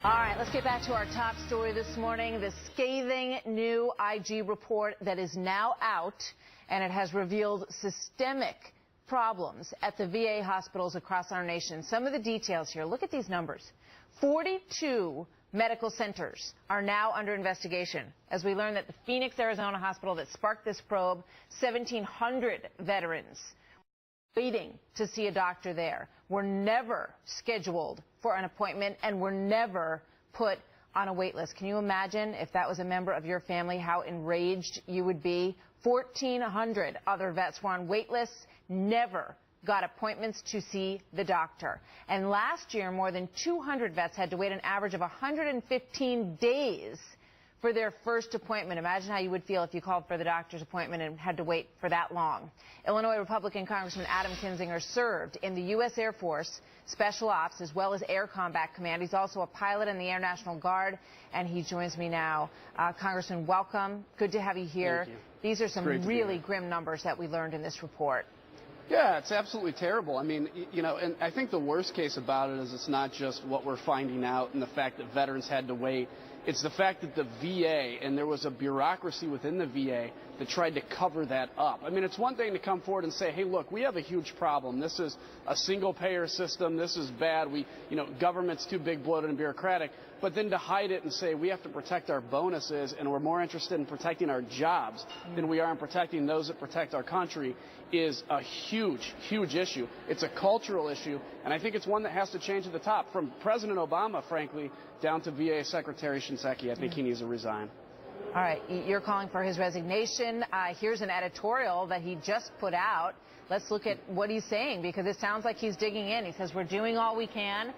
All right, let's get back to our top story this morning, the scathing new IG report that is now out, and it has revealed systemic problems at the VA hospitals across our nation. Some of the details here. Look at these numbers. 42 medical centers are now under investigation. As we learn that the Phoenix, Arizona hospital that sparked this probe, 1,700 veterans waiting to see a doctor there were never scheduled for an appointment and were never put on a wait list. Can you imagine if that was a member of your family, how enraged you would be? 1,400 other vets were on wait lists, never got appointments to see the doctor. And last year, more than 200 vets had to wait an average of 115 days for their first appointment. Imagine how you would feel if you called for the doctor's appointment and had to wait for that long. Illinois Republican Congressman Adam Kinzinger served in the U.S. Air Force Special Ops as well as Air Combat Command. He's also a pilot in the Air National Guard, and he joins me now. Congressman, welcome. Good to have you here. Thank you. These are some really grim numbers that we learned in this report. Yeah, it's absolutely terrible. I mean, you know, and I think the worst case about it is it's not just what we're finding out and the fact that veterans had to wait. It's the fact that the VA, and there was a bureaucracy within the VA that tried to cover that up. I mean, it's one thing to come forward and say, hey, look, we have a huge problem. This is a single-payer system. This is bad. Government's too big, bloated, and bureaucratic. But then to hide it and say we have to protect our bonuses and we're more interested in protecting our jobs than we are in protecting those that protect our country is a huge, huge issue. It's a cultural issue, and I think it's one that has to change at the top. From President Obama, frankly, down to VA Secretary Shinseki, I think he needs to resign. All right, you're calling for his resignation. Here's an editorial that he just put out. Let's look at what he's saying, because it sounds like he's digging in. He says we're doing all we can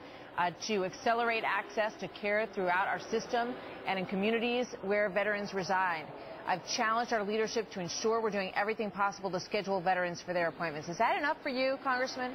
to accelerate access to care throughout our system and in communities where veterans reside. I've challenged our leadership to ensure we're doing everything possible to schedule veterans for their appointments. Is that enough for you, Congressman?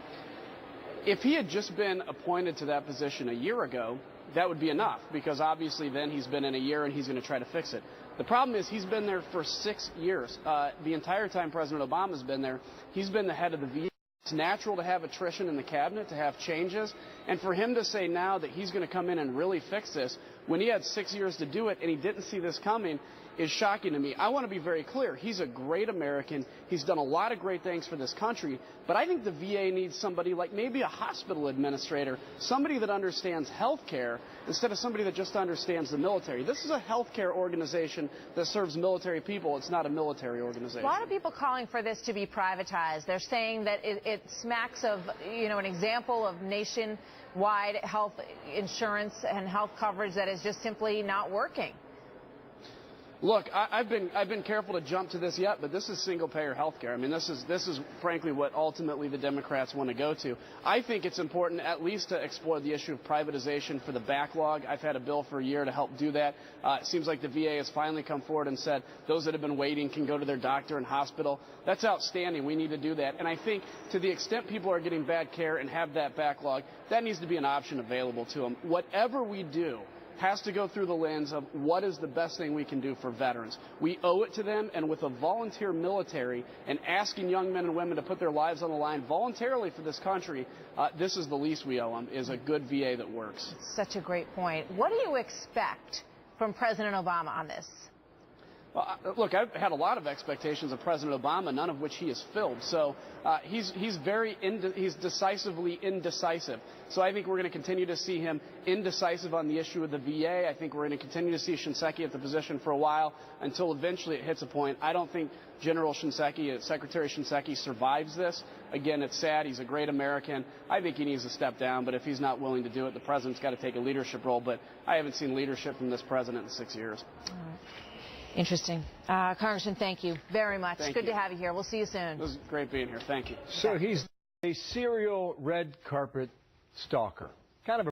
If he had just been appointed to that position a year ago, that would be enough, because obviously then he's been in a year and he's going to try to fix it. The problem is he's been there for 6 years. The entire time President Obama's been there, he's been the head of the VA. It's natural to have attrition in the cabinet, to have changes, and for him to say now that he's going to come in and really fix this when he had 6 years to do it and he didn't see this coming is shocking to me. I want to be very clear. He's a great American. He's done a lot of great things for this country, but I think the VA needs somebody like maybe a hospital administrator, somebody that understands health care instead of somebody that just understands the military. This is a health care organization that serves military people. It's not a military organization. A lot of people calling for this to be privatized. They're saying that it smacks of, an example of nationwide health insurance and health coverage that is just simply not working. Look, I've been careful to jump to this yet, but this is single-payer health care. I mean, this is frankly what ultimately the Democrats want to go to. I think it's important at least to explore the issue of privatization for the backlog. I've had a bill for a year to help do that. It seems like the VA has finally come forward and said those that have been waiting can go to their doctor and hospital. That's outstanding. We need to do that. And I think to the extent people are getting bad care and have that backlog, that needs to be an option available to them. Whatever we do has to go through the lens of what is the best thing we can do for veterans. We owe it to them, and with a volunteer military and asking young men and women to put their lives on the line voluntarily for this country, this is the least we owe them, is a good VA that works. Such a great point. What do you expect from President Obama on this? Well, look, I've had a lot of expectations of President Obama, none of which he has filled. So he's decisively indecisive. So I think we're going to continue to see him indecisive on the issue of the VA. I think we're going to continue to see Shinseki at the position for a while until eventually it hits a point. I don't think General Shinseki, Secretary Shinseki, survives this. Again, it's sad. He's a great American. I think he needs to step down, but if he's not willing to do it, the president's got to take a leadership role. But I haven't seen leadership from this president in 6 years. All right. Interesting. Congressman, thank you very much. Good to have you here. We'll see you soon. It was great being here. Thank you. So he's a serial red carpet stalker. Kind of a